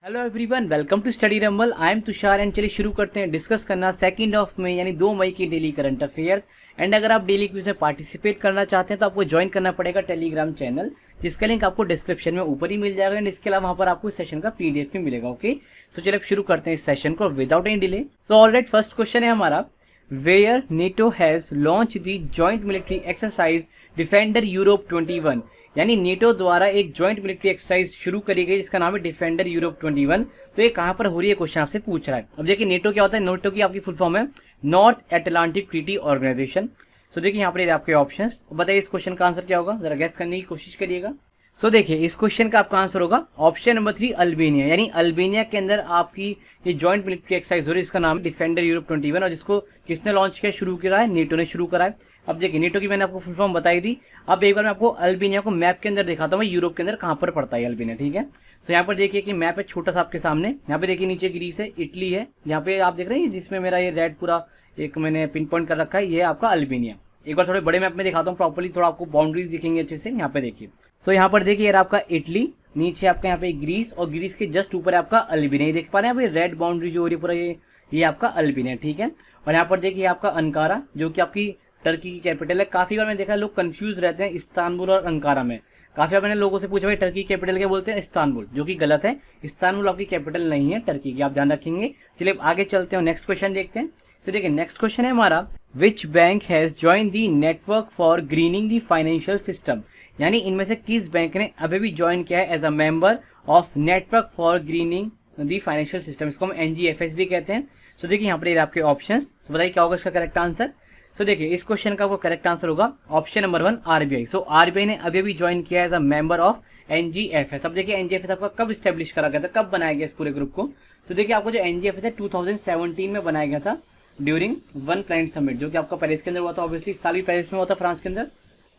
Hello everyone, welcome to Study Rumble. I am Tushar and चलिए शुरू करते हैं डिस्कस करना 2 मई यानी 2 मई की डेली करंट अफेयर्स। एंड अगर आप डेली क्विज में पार्टिसिपेट करना चाहते हैं तो आपको ज्वाइन करना पड़ेगा टेलीग्राम चैनल, जिसका लिंक आपको डिस्क्रिप्शन में ऊपर ही मिल जाएगा। एंड इसके अलावा वहाँ पर आपको इस सेशन का पीडीएफ भी मिलेगा। ओके, सो चलिए शुरू करते हैं इस सेशन को without any delay. So alright, first question है हमारा, where NATO has launch the joint military exercise Defender Europe 21, यानी नेटो द्वारा एक ज्वाइंट मिलिट्री एक्सरसाइज शुरू करी गई जिसका नाम है डिफेंडर यूरोप 21। तो ये कहां पर हो रही है, क्वेश्चन आपसे पूछ रहा है। अब देखिए नेटो क्या होता है, नेटो की आपकी फुल फॉर्म है नॉर्थ अटलांटिक ट्रीटी ऑर्गेनाइजेशन। सो देखिए यहाँ पर आपके ऑप्शंस, बताइए इस क्वेश्चन का आंसर क्या होगा, जरा गैस करने की कोशिश करिएगा। सो देखिए इस क्वेश्चन का आपका आंसर होगा ऑप्शन नंबर 3 अल्बेनिया, यानी अल्बेनिया के अंदर आपकी ये जॉइंट मिलिट्री एक्सरसाइज हो रही है, इसका नाम डिफेंडर यूरोप 21 और जिसको किसने लॉन्च किया, शुरू करा है, नेटो ने शुरू करा है। अब देखिए नेटो की मैंने आपको फुल फॉर्म बताई दी। अब एक बार मैं आपको अल्बेनिया को मैप के अंदर दिखाता हूँ, यूरोप के अंदर कहाँ पर पड़ता है अल्बेनिया, ठीक है। सो यहाँ पर देखिए कि मैप है छोटा सा आपके सामने, यहाँ पे देखिए नीचे ग्रीस है, इटली है, यहाँ पे आप देख रहे हैं जिसमें मेरा ये रेड पूरा एक मैंने पिन पॉइंट कर रखा है, ये आपका अल्बेनिया। एक बार थोड़े बड़े मैप में दिखाता हूँ प्रॉपर्ली, थोड़ा आपको बाउंड्रीज दिखेंगे अच्छे से। यहाँ पे देखिए, सो यहाँ पर देखिए आपका इटली, नीचे आपका यहाँ पे ग्रीस और ग्रीस के जस्ट ऊपर आपका अल्बेनिया, देख पा रहे हैं यहाँ पे रेड बाउंड्री जो हो रही है पूरा, ये आपका अल्बेनिया, ठीक है। और यहाँ पर देखिए आपका अंकारा जो कि आपकी टर्की की कैपिटल है। काफी बार मैंने देखा लोग कंफ्यूज रहते हैं इस्तांबुल और अंकारा में। काफी बार मैंने लोगों से पूछा भाई टर्की कैपिटल क्या बोलते हैं, इस्तांबुल, जो कि गलत है। इस्तांबुल आपकी कैपिटल नहीं है टर्की की, आप ध्यान रखेंगे। चलिए आगे चलते हैं, नेक्स्ट क्वेश्चन देखते हैं। तो देखिए नेक्स्ट क्वेश्चन है हमारा, which bank has join the network for greening the financial system, यानी इनमें से किस बैंक ने अभी भी ज्वाइन किया है as a member of network for greening the financial system, इसको हम एनजीएफएस भी कहते हैं। सो देखिए यहाँ पर आपके ऑप्शंस, बताइए क्या होगा इसका करेक्ट आंसर। सो देखिए इस क्वेश्चन का आपको करेक्ट आंसर होगा option number 1 RBI. So RBI ने अभी भी ज्वाइन किया एज अ मेंबर ऑफ एनजीएफएस। अब देखिए एनजीएफएस आपका कब स्टैब्लिश करा गया था, कब बनाया गया इस पूरे ग्रुप को। तो देखिए आपको जो एनजीएफएस है 2017 में बनाया गया था ड्यूरिंग वन प्लैनेट समिट, जो कि आपका पेरिस के अंदर हुआ था। ऑब्वियसली साल भी पेरिस में हुआ था, फ्रांस के अंदर।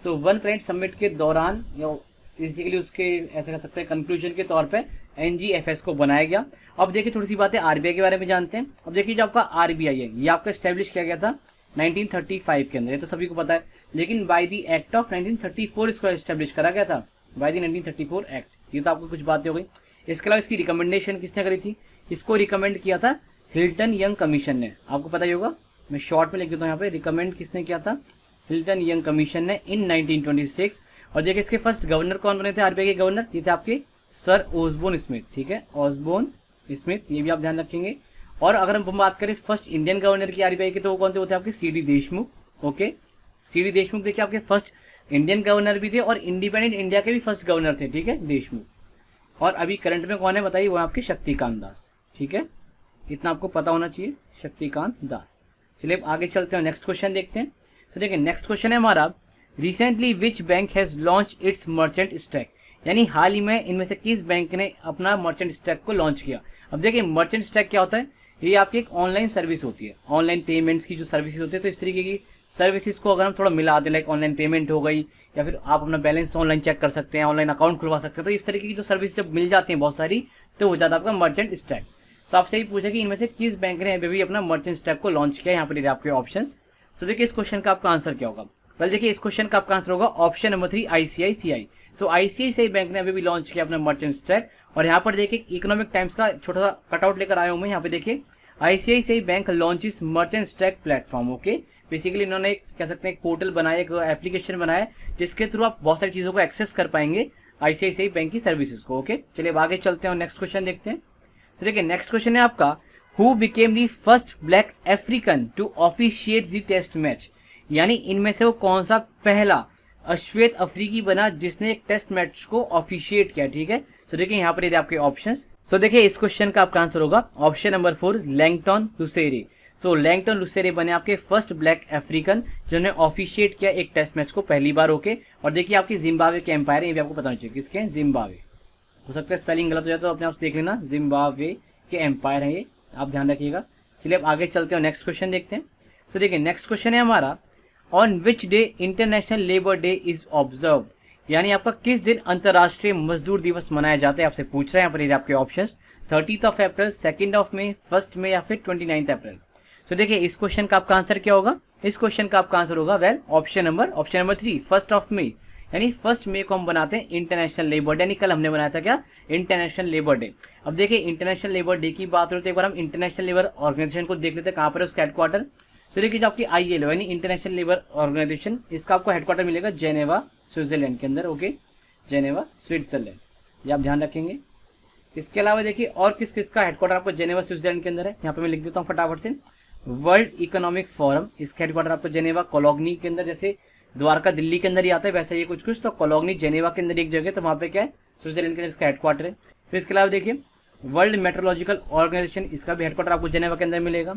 तो वन प्लैनेट समिट के दौरान बेसिकली उसके ऐसा कह सकते हैं कंक्लूजन के तौर पे एनजीएफएस को बनाया गया। अब देखिए थोड़ी सी बातें आरबीआई के बारे में जानते हैं। अब देखिए जो आपका आरबीआई है ये आपका स्टैब्लिश किया गया था 1935 के अंदर, ये तो सभी को पता है। लेकिन बाय द एक्ट ऑफ 1934 इसको एस्टेब्लिश करा गया था, बाय द 1934 एक्ट। ये तो आपको कुछ बातें हो गई। इसके अलावा इसकी रिकमेंडेशन किसने करी थी, इसको रिकमेंड किया था हिल्टन यंग कमीशन ने, आपको पता ही होगा। मैं शॉर्ट में लिख देता हूँ यहाँ पे, रिकमेंड किसने किया था, हिल्टन यंग कमीशन ने इन 1926। और देखिए इसके फर्स्ट गवर्नर कौन बने थे आरबीआई के गवर्नर, ये थे आपके सर ओसबोर्न स्मिथ, ठीक है, ओसबोर्न स्मिथ, ये भी आप ध्यान रखेंगे। और अगर हम बात करें फर्स्ट इंडियन गवर्नर की आरबीआई के, तो वो कौन थे, होते आपके CD Deshmukh. Okay, CD Deshmukh देखिए आपके फर्स्ट इंडियन गवर्नर भी थे और इंडिपेंडेंट इंडिया के भी फर्स्ट गवर्नर थे, ठीक है, देशमुख। और अभी करंट में कौन है बताइए, वो आपके शक्तिकांत दास, ठीक है, इतना आपको पता होना चाहिए, शक्तिकांत दास। चलिए आगे चलते हैं, नेक्स्ट क्वेश्चन देखते हैं। तो देखिए नेक्स्ट क्वेश्चन है हमारा, recently which bank has launch its merchant stack, यानी हाल ही में इनमें से किस बैंक ने अपना मर्चेंट स्टैक को लॉन्च किया। अब देखिए मर्चेंट स्टैक क्या होता है, ये आपकी एक ऑनलाइन सर्विस होती है, ऑनलाइन पेमेंट्स की जो सर्विसेज होती है। तो इस तरीके की सर्विसेज को अगर हम थोड़ा मिला दें, लाइक ऑनलाइन पेमेंट हो गई, या फिर आप अपना बैलेंस ऑनलाइन चेक कर सकते हैं, ऑनलाइन अकाउंट खुलवा सकते हैं। तो इस तरीके की जो सर्विस जब मिल जाती है बहुत सारी, तो हो जाता है आपका मर्चेंट स्टैक। तो आपसे ही पूछा कि इनमें से किस बैंक ने अभी भी अपना मर्चेंट स्टैक को लॉन्च किया, यहाँ पर आपके ऑप्शन। तो देखिए इस क्वेश्चन का आपका आंसर क्या होगा, पहले देखिए इस क्वेश्चन का आपका आंसर होगा ऑप्शन नंबर 3 आईसीआईसीआई। सो आईसीआईसीआई बैंक ने अभी भी लॉन्च किया अपना मर्चेंट स्टैक। और यहाँ पर देखिए इकोनॉमिक टाइम्स का छोटा सा कटआउट लेकर आया हूं मैं, यहाँ पे देखिए ICICI bank launches merchant stack platform. Okay, basically इन्होंने कह सकते हैं एक पोर्टल बनाया, एक एप्लीकेशन बनाया, जिसके थ्रू आप बहुत सारी चीजों को एक्सेस कर पाएंगे आईसीआईसीआई बैंक की सर्विसेज को। ओके, चलिए आगे चलते हैं और नेक्स्ट क्वेश्चन देखते हैं। तो देखिए नेक्स्ट क्वेश्चन है आपका, who became the first black African to officiate the test match, यानी इनमें से वो कौन सा पहला अश्वेत अफ्रीकी बना जिसने एक टेस्ट मैच को ऑफिशिएट किया, ठीक है। तो देखिए यहाँ पर आपके ऑप्शंस। सो देखिए इस क्वेश्चन का आपका आंसर होगा ऑप्शन नंबर 4 लैंगटन लुसेरे। सो लैंगटन लुसेरे बने आपके फर्स्ट ब्लैक अफ्रीकन जिन्होंने ऑफिशिएट किया एक टेस्ट मैच को पहली बार। ओके, और देखिए आपकी जिम्बाब्वे के एम्पायर है, ये भी आपको पता होना चाहिए, किसके, जिम्बाब्वे। हो सकता है स्पेलिंग गलत हो जाए तो अपने आप से देख लेना, जिम्बाब्वे के एम्पायर है ये, आप ध्यान रखिएगा। चलिए अब आगे चलते हैं, नेक्स्ट क्वेश्चन देखते हैं। सो देखिए नेक्स्ट क्वेश्चन है हमारा, on which day international labour day is observe, यानी आपका किस दिन अंतरराष्ट्रीय मजदूर दिवस मनाया जाता है, आपसे पूछ रहे हैं। यहाँ पर आपके ऑप्शंस 30 अप्रैल, 2 मई, 1 मई या फिर 29 अप्रैल। तो देखिए इस क्वेश्चन का आपका आंसर क्या होगा, इस क्वेश्चन का आपका आंसर होगा वेल ऑप्शन नंबर 3 1 मई, यानी 1 मई को हम बनाते हैं इंटरनेशनल लेबर डे, यानी कल हमने बनाया था क्या, इंटरनेशनल लेबर डे। अब देखिए इंटरनेशनल लेबर डे की बात हो तो एक बार हम इंटरनेशनल लेबर ऑर्गेनाइजेशन को देख लेते हैं, कहाँ पर है उसका हेडक्वार्टर। तो देखिए जो आपकी ILO यानी इंटरनेशनल लेबर ऑर्गेनाइजेशन, इसका आपको हेडक्वार्टर मिलेगा जेनेवा स्विट्जरलैंड के अंदर, ओके, जेनेवा स्विट्जरलैंड, ये आप ध्यान रखेंगे। इसके अलावा देखिए और किस किस का हेडक्वार्टर आपको जेनेवा स्विट्जरलैंड के अंदर है, यहाँ पे मैं लिख देता हूँ फटाफट से। वर्ल्ड इकोनॉमिक फोरम, इसका हेडक्वार्टर आपको जेनेवा कोलोग्नी के अंदर, जैसे द्वारका दिल्ली के अंदर ही आता है वैसे ये कुछ कुछ, तो कोलोग्नी जेनेवा के अंदर एक जगह, तो वहाँ पे क्या है, स्विट्जरलैंड के अंदर इसका हेडक्वार्टर है। फिर इसके अलावा देखिए वर्ल्ड मेट्रोलॉजिकल ऑर्गेनाइजेशन, इसका भी हेडक्वार्टर आपको जेनेवा के अंदर मिलेगा।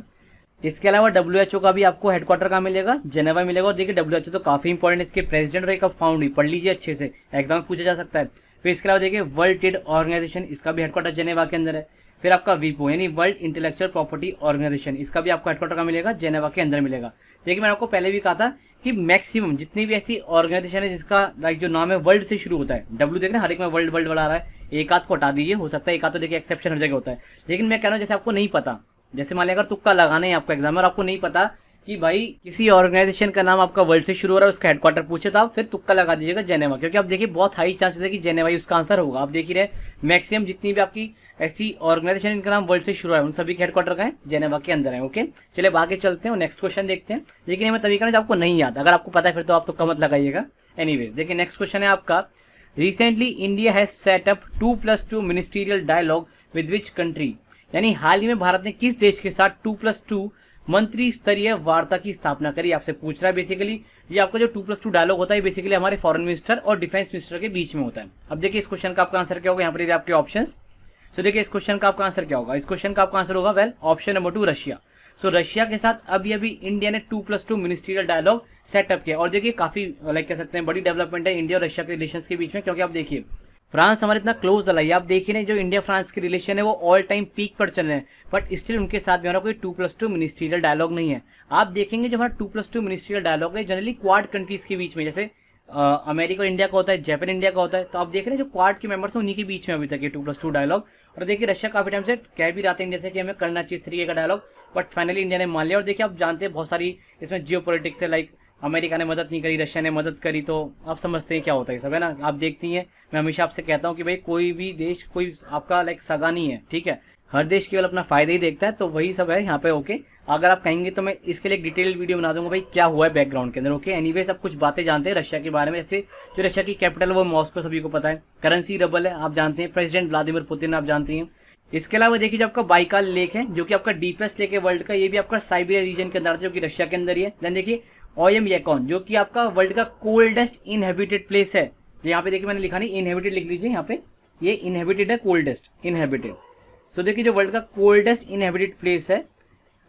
इसके अलावा WHO का भी आपको हेडक्वार्टर कहाँ मिलेगा, जेनेवा मिलेगा। और देखिए WHO तो काफी इंपॉर्टेंट, इसके प्रेसिडेंट और कब फाउंड हुई, पढ़ लीजिए अच्छे से, एग्जाम में पूछा जा सकता है। फिर इसके अलावा देखिए वर्ल्ड ट्रेड ऑर्गेनाइजेशन, इसका भी हेडक्वार्टर जेनेवा के अंदर है। फिर आपका WIPO यानी वर्ल्ड इंटेलेक्चुअल प्रॉपर्टी ऑर्गेनाइजेशन, इसका भी आपको हेडक्वार्टर का मिलेगा, जेनेवा के अंदर मिलेगा। देखिए मैंने आपको पहले भी कहा था कि मैक्सिमम जितनी भी ऐसी ऑर्गेनाइजेशन है जिसका लाइक जो नाम है वर्ल्ड से शुरू होता है, W देख रहे हैं हर एक में वर्ल्ड वर्ल्ड आ रहा है, एक आध को हटा दीजिए, हो सकता है एक आध तो देखिए एक्सेप्शन हर जगह होता है। लेकिन मैं कह रहा हूँ जैसे आपको नहीं पता, जैसे मान लिया अगर तुक्का लगाना है आपको एग्जाम में और आपको नहीं पता कि भाई किसी ऑर्गेनाइजेशन का नाम आपका वर्ल्ड से शुरू हो रहा है, उसका हेडक्वार्टर पूछे, तो आप फिर तुक्का लगा दीजिएगा जेनेवा, क्योंकि आप देखिए बहुत हाई चांसेस है कि जेनेवा ही उसका आंसर होगा। आप देख ही रहे मैक्सिमम जितनी भी आपकी ऐसी ऑर्गेनाइजेशन इनका नाम वर्ल्ड से शुरू है उन सभी के हेडक्वार्टर का है जेनेवा के अंदर है, ओके। चलिए अब आगे चलते हैं और नेक्स्ट क्वेश्चन देखते हैं। लेकिन मैं तभी कहना आपको नहीं याद, अगर आपको पता है फिर तो आप तुक्का मत लगाइएगा। एनीवेज देखिए नेक्स्ट क्वेश्चन है आपका, recently India has set up 2+2 ministerial dialogue with which country, यानी हाल ही में भारत ने किस देश के साथ 2+2 मंत्री स्तरीय वार्ता की स्थापना करी, आपसे पूछ रहा है। बेसिकली ये आपका जो 2+2 डायलॉग होता है बेसिकली हमारे फॉरेन मिनिस्टर और डिफेंस मिनिस्टर के बीच में होता है। अब देखिए इस क्वेश्चन का आपका आंसर क्या होगा, यहाँ पर आपके ऑप्शंस। सो देखिए इस क्वेश्चन का आपका आंसर क्या होगा, इस क्वेश्चन का आपका आंसर होगा वेल ऑप्शन नंबर 2 रशिया। सो रशिया के साथ अभी इंडिया ने 2+2 मिनिस्ट्रियल डायलॉग सेटअप किया। और देखिए काफी लाइक कह सकते हैं बड़ी डेवलपमेंट है इंडिया और रशिया के रिलेशन के बीच में, क्योंकि आप देखिए फ्रांस हमारे इतना क्लोज दला है, आप देखिए ना जो इंडिया फ्रांस के रिलेशन है वो ऑल टाइम पीक पर चल रहे हैं, बट स्टिल उनके साथ में हमारा कोई 2+2 मिनिस्ट्रियल डायलॉग नहीं है। आप देखेंगे जब हमारा 2+2 मिनिस्ट्रियल डायलॉग है जनरली क्वाड कंट्रीज के बीच में, जैसे अमेरिका और इंडिया का होता है, जापान इंडिया का होता है, तो आप देख रहे हैं जो क्वाड के मेंबर्स हैं उन्हीं के बीच में अभी तक ये 2+2 डायलॉग। और देखिए रशिया काफी टाइम से कह भी रहा था इंडिया से कि हमें करना चाहिए इस तरीके का डायलॉग, बट फाइनली इंडिया ने मान लिया। और देखिए आप जानते हैं बहुत सारी इसमें जियो पॉलिटिक्स है, लाइक अमेरिका ने मदद नहीं करी, रशिया ने मदद करी, तो आप समझते हैं क्या होता है सब, है ना। आप देखती हैं मैं हमेशा आपसे कहता हूँ कि भाई कोई भी देश कोई आपका लाइक सगा नहीं है, ठीक है, हर देश केवल अपना फायदा ही देखता है, तो वही सब है यहाँ पे, ओके। अगर आप कहेंगे तो मैं इसके लिए एक डिटेल वीडियो बना दूंगा भाई क्या हुआ है बैकग्राउंड के अंदर, ओके। एनीवे सब कुछ बातें जानते हैं रशिया के बारे में, जैसे जो रशिया की कैपिटल है वो मॉस्को सभी को पता है, करेंसी रबल है आप जानते हैं, प्रेसिडेंट व्लादिमीर पुतिन आप जानते हैं। इसके अलावा देखिए जो आपका बाइकाल लेक है जो कि आपका डीपेस्ट लेक है वर्ल्ड का, ये भी आपका साइबेरिया रीजन के अंदर आता है जो कि रशिया के अंदर ही है। देन देखिए ओयम याकॉन जो कि आपका वर्ल्ड का कोल्डेस्ट इनहेबिटेड प्लेस है, यहाँ पे देखिए मैंने लिखा नहीं, इनहेबिटेड लिख लीजिए यहाँ पे, ये इनहेबिटेड है, कोल्डेस्ट इनहेबिटेड। सो देखिए जो वर्ल्ड का कोल्डेस्ट इनहेबिटेड प्लेस है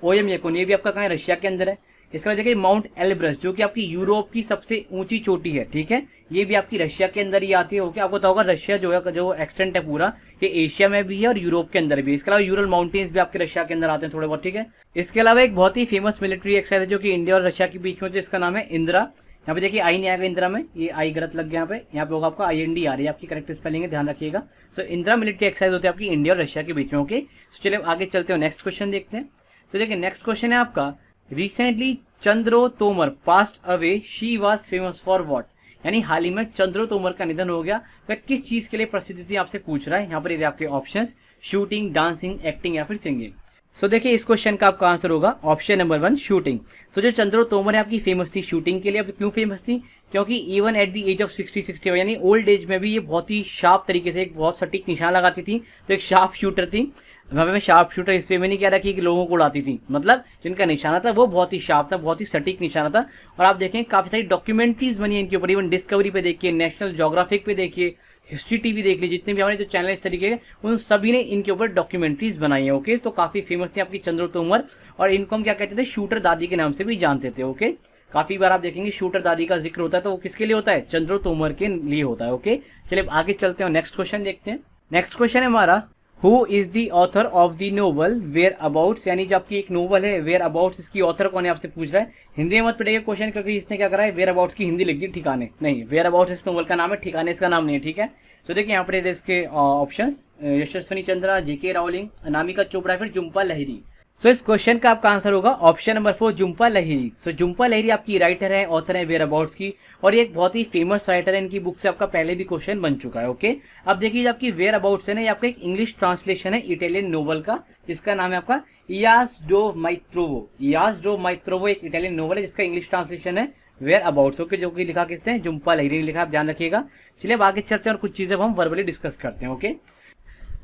ओयम याकॉन, ये भी आपका कहाँ है, रशिया के अंदर है। इसके बाद देखिए माउंट एल्ब्रस जो कि आपकी यूरोप की सबसे ऊंची चोटी है, ठीक है, ये भी आपकी रशिया के अंदर ही आती है, ओके। आपको पता होगा रशिया जो है जो एक्सटेंट है पूरा ये एशिया में भी है और यूरोप के अंदर भी है। इसके अलावा यूरल माउंटेन्स भी आपके रशिया के अंदर आते हैं थोड़े बहुत, ठीक है। इसके अलावा एक बहुत ही फेमस मिलिट्री एक्सरसाइज है जो कि इंडिया और रशिया के बीच में होती है, इसका नाम है इंदिरा। यहाँ पे देखिए आई नहीं आएगा इंदिरा में, ये आई गलत लग गया यहाँ पे होगा आपका IND आ रही है, आपकी करेक्ट स्पेलिंग है, ध्यान रखिएगा। सो इंदिरा मिलिट्री एक्सरसाइज होती है आपकी इंडिया और रशिया के बीच में, ओके। चलिए आगे चलते हो, नेक्स्ट क्वेश्चन देखते हैं। तो देखिए नेक्स्ट क्वेश्चन है आपका, recently Chandro Tomar passed away, she was famous for what, यानी हाल ही में चंद्रो तोमर का निधन हो गया, वह किस चीज के लिए प्रसिद्ध थी आपसे पूछ रहा है। यहाँ पर ये आपके ऑप्शंस, शूटिंग, डांसिंग, एक्टिंग या फिर सिंगिंग। सो देखिए इस क्वेश्चन का आपका आंसर होगा ऑप्शन नंबर 1 शूटिंग। तो जो चंद्रो तोमर है आपकी फेमस थी शूटिंग के लिए। अब क्यों फेमस थी, क्योंकि even at the age of 60 यानी ओल्ड एज में भी ये बहुत ही शार्प तरीके से एक बहुत सटीक निशान लगाती थी, तो एक शार्प शूटर थी। वहां पे मैं शार्प शूटर इस वे में नहीं कह रहा कि लोगों को उड़ाती थी, मतलब जिनका निशाना था वो बहुत ही शार्प था, बहुत ही सटीक निशाना था। और आप देखें काफी सारी डॉक्यूमेंट्रीज बनी है इनके ऊपर, इवन डिस्कवरी पे देखिए, नेशनल ज्योग्राफिक पे देखिए, हिस्ट्री टीवी देख लीजिए, जितने भी हमारे जो चैनल इस तरीके के उन सभी ने इनके ऊपर डॉक्यूमेंट्रीज बनाई है, ओके। तो काफी फेमस थी आपकी चंद्रो तोमर, और इनको हम क्या कहते थे, शूटर दादी के नाम से भी जानते थे, ओके। काफी बार आप देखेंगे शूटर दादी का जिक्र होता है, तो वो किसके लिए होता है, चंद्रो तोमर के लिए होता है, ओके। चलिए आगे चलते हैं, नेक्स्ट क्वेश्चन देखते हैं। नेक्स्ट क्वेश्चन है हमारा, who is the author of the novel वेयर अबाउट्स, यानी जो आपकी एक नोवेल है वेयर अबाउट्स, इसकी ऑथर कौन है आपसे पूछ रहा है। हिंदी में मत पढ़िएगा क्वेश्चन, क्योंकि इसने क्या करा है, वेयर अबाउट्स की हिंदी लिख दी ठिकाने, नहीं, वेयर अबाउट्स इस नोवेल का नाम है, ठिकाने इसका नाम नहीं है, ठीक है। तो देखिए यहाँ पर इसके ऑप्शंस, यशस्विनी चंद्रा, JK रावलिंग, अनामिका चोपड़ा, फिर जुम्पा लाहिरी। सो इस क्वेश्चन का आपका आंसर होगा ऑप्शन नंबर 4 झुम्पा लाहिरी। सो झुम्पा लाहिरी आपकी राइटर है, ऑथर है वेयर अबाउट्स की, और ये एक बहुत ही फेमस राइटर है। इनकी बुक से आपका पहले भी क्वेश्चन बन चुका है। ओके, अब देखिए आपकी वेयर अबाउट्स है ना, ये आपका एक इंग्लिश ट्रांसलेशन है इटालियन नोवेल का, जिसका नाम है आपका इयास डो माइत्रोवो। इयास डो माइत्रोवो एक इटालियन नोवेल है जिसका इंग्लिश ट्रांसलेशन है वेयर अबाउट्स। ओके, जो कि लिखा किसने है, झुम्पा लाहिरी ने लिखा, आप ध्यान रखिएगा। चलिए अब आगे चलते हैं और कुछ चीजें हम वर्बली डिस्कस करते हैं। ओके,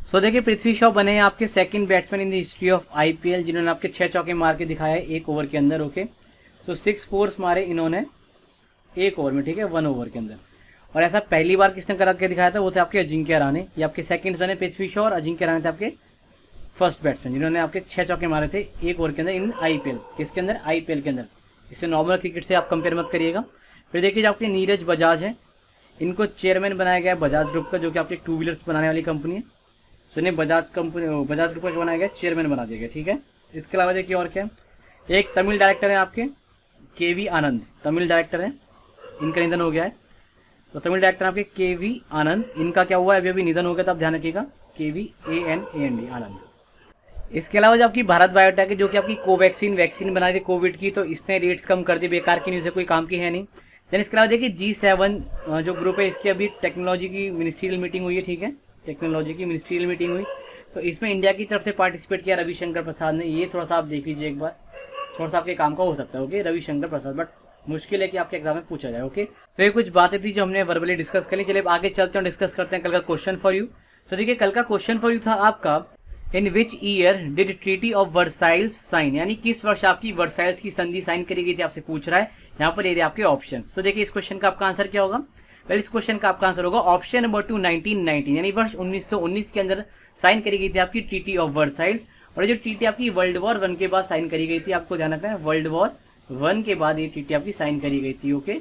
सो देखिए पृथ्वी शॉ बने हैं आपके second batsman in the history of IPL, जिन्होंने आपके 6 चौके मार के दिखाया है 1 ओवर के अंदर। ओके, सो 6 फोर्स मारे इन्होंने 1 ओवर में, ठीक है, 1 ओवर के अंदर। और ऐसा पहली बार किसने करा के दिखाया था, वो थे आपके अजिंक्य रहाणे। ये आपके सेकंड बने पृथ्वी शॉ, और अजिंक्य रहाणे थे आपके फर्स्ट बैट्समैन, जिन्होंने आपके 6 चौके मारे थे 1 ओवर के अंदर इन आईपीएल। किसके अंदर, आईपीएल के अंदर। इसे नॉर्मल क्रिकेट से आप कंपेयर मत करिएगा। फिर देखिए आपके नीरज बजाज है, इनको चेयरमैन बनाया गया है बजाज ग्रुप का, जो कि आपके 2 व्हीलर्स बनाने वाली कंपनी है। तो इन्हें बजाज ग्रुप का बनाया गया, चेयरमैन बना दिया गया, ठीक है। इसके अलावा देखिए और क्या, एक तमिल डायरेक्टर है आपके केवी आनंद, तमिल डायरेक्टर है, इनका निधन हो गया है। तो तमिल डायरेक्टर आपके केवी आनंद, इनका क्या हुआ है, अभी निधन हो गया, तो आप ध्यान रखिएगा, KVANAND आनंद। इसके अलावा जो आपकी भारत बायोटेक है, जो कि आपकी कोवैक्सीन वैक्सीन बना रही है कोविड की, तो इसने रेट्स कम कर दी, बेकार की न्यूज़ है, कोई काम की है नहीं। देन इसके अलावा देखिए G7 जो ग्रुप है, इसकी अभी टेक्नोलॉजी की मिनिस्ट्रियल मीटिंग हुई है, ठीक है, टेक्नोलॉजी की मिनिस्ट्रियल मीटिंग हुई, तो इसमें इंडिया की तरफ से पार्टिसिपेट किया रविशंकर प्रसाद ने। ये थोड़ा सा आप देख लीजिए एक बार, थोड़ा सा आपके काम का हो सकता है। ओके, रविशंकर प्रसाद, बट मुश्किल है कि आपके एग्जाम में पूछा जाए। ओके, तो ये कुछ बातें थी जो हमने वर्बली डिस्कस कर ली। चलिए आगे चलते हैं, डिस्कस करते हैं कल का क्वेश्चन फॉर यू। तो देखिए कल का क्वेश्चन फॉर यू था आपका, in which year did treaty of Versailles sign, यानी किस वर्ष आपकी वर्साइल्स की संधि साइन करी गई थी, आपसे पूछ रहा है। यहाँ पर ये आपके ऑप्शन। तो देखिए इस क्वेश्चन का आपका आंसर क्या होगा, इस क्वेश्चन का आपका आंसर होगा ऑप्शन नंबर 2 1919, यानी वर्ष 1919 के अंदर साइन करी गई थी आपकी ट्रीटी ऑफ वर्साइल्स। और जो ट्रीटी आपकी वर्ल्ड वॉर 1 के बाद साइन करी गई थी, आपको ध्यान रखना है, वर्ल्ड वॉर 1 के बाद ये ट्रीटी आपकी साइन करी गई थी। ओके,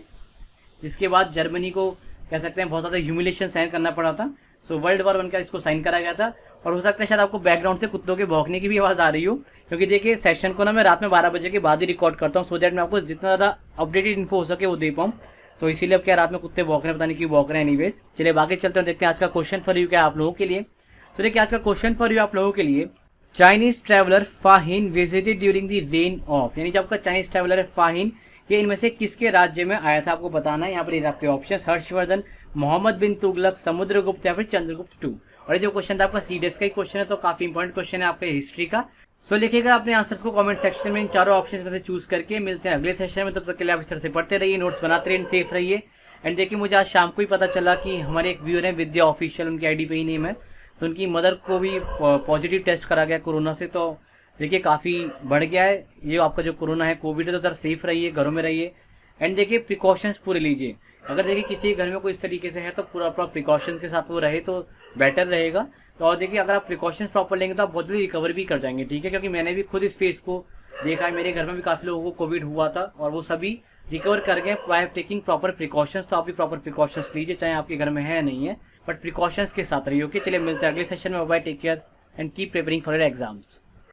जिसके बाद जर्मनी को कह सकते हैं बहुत ज्यादा ह्यूमिलेशन साइन करना पड़ा था। सो वर्ल्ड वॉर 1 का इसको साइन करा गया था। और हो सकता है शायद आपको बैकग्राउंड से कुत्तों के भौंकने की भी आवाज आ रही हो, क्योंकि देखिए सेशन को ना मैं रात में 12 बजे के बाद ही रिकॉर्ड करता हूँ, सो दैट मैं आपको जितना ज्यादा अपडेटेड इन्फो हो सके वो दे पाऊँ। सो इसीलिए अब क्या रात में कुत्ते भौंक रहे हैं, पता नहीं क्यों भौंक रहे हैं। एनीवेज चलिए आगे चलते हैं, देखते हैं आज का क्वेश्चन फॉर यू क्या आप लोगों के लिए। तो देखिए आज का क्वेश्चन फॉर यू आप लोगों के लिए, Chinese traveller फाहिन visited during the rain of, यानी जो आपका चाइनीज ट्रेवलर है फाहिन, ये इनमें से किसके राज्य में आया था, आपको बताना है। यहाँ पर आपके ऑप्शन, हर्षवर्धन, मोहम्मद बिन तुगलक, समुद्रगुप्त या फिर चंद्रगुप्त 2। और ये जो क्वेश्चन था आपका सीडीएस का ही क्वेश्चन है, तो काफी इंपॉर्टेंट क्वेश्चन है आपके हिस्ट्री का। सो लिखिएगा अपने आंसर्स को कमेंट सेक्शन में इन चारों ऑप्शन में से चूज करके। मिलते हैं अगले सेशन में, तब तक के लिए आप इस तरह से पढ़ते रहिए, नोट्स बनाते रहिए, सेफ रहिए। एंड देखिए मुझे आज शाम को ही पता चला कि हमारे एक व्यूअर है विद्या ऑफिशियल, उनकी आईडी पे ही नेम है, तो उनकी मदर को भी पॉजिटिव टेस्ट करा गया कोरोना से। तो देखिए काफी बढ़ गया है ये आपका जो कोरोना है, कोविड है, तो जरा सेफ रहिए, घरों में रहिए। एंड देखिए प्रिकॉशंस पूरे लीजिए। अगर देखिए किसी घर में कोई इस तरीके से है तो पूरा प्रिकॉशंस के साथ वो रहे तो बेटर रहेगा। तो और देखिए अगर आप प्रिकॉशंस प्रॉपर लेंगे तो आप बहुत जल्दी रिकवर भी कर जाएंगे, ठीक है, क्योंकि मैंने भी खुद इस फेस को देखा है, मेरे घर में भी काफी लोगों को कोविड हुआ था और वो सभी रिकवर कर गए बाय टेकिंग प्रॉपर प्रिकॉशंस। तो आप भी प्रॉपर प्रिकॉशंस लीजिए, चाहे आपके घर में है या नहीं है, बट प्रिकॉशंस के साथ रहिए। ओके, चलिए मिलते हैं अगले सेशन में। Bye, take care and keep preparing for your exams.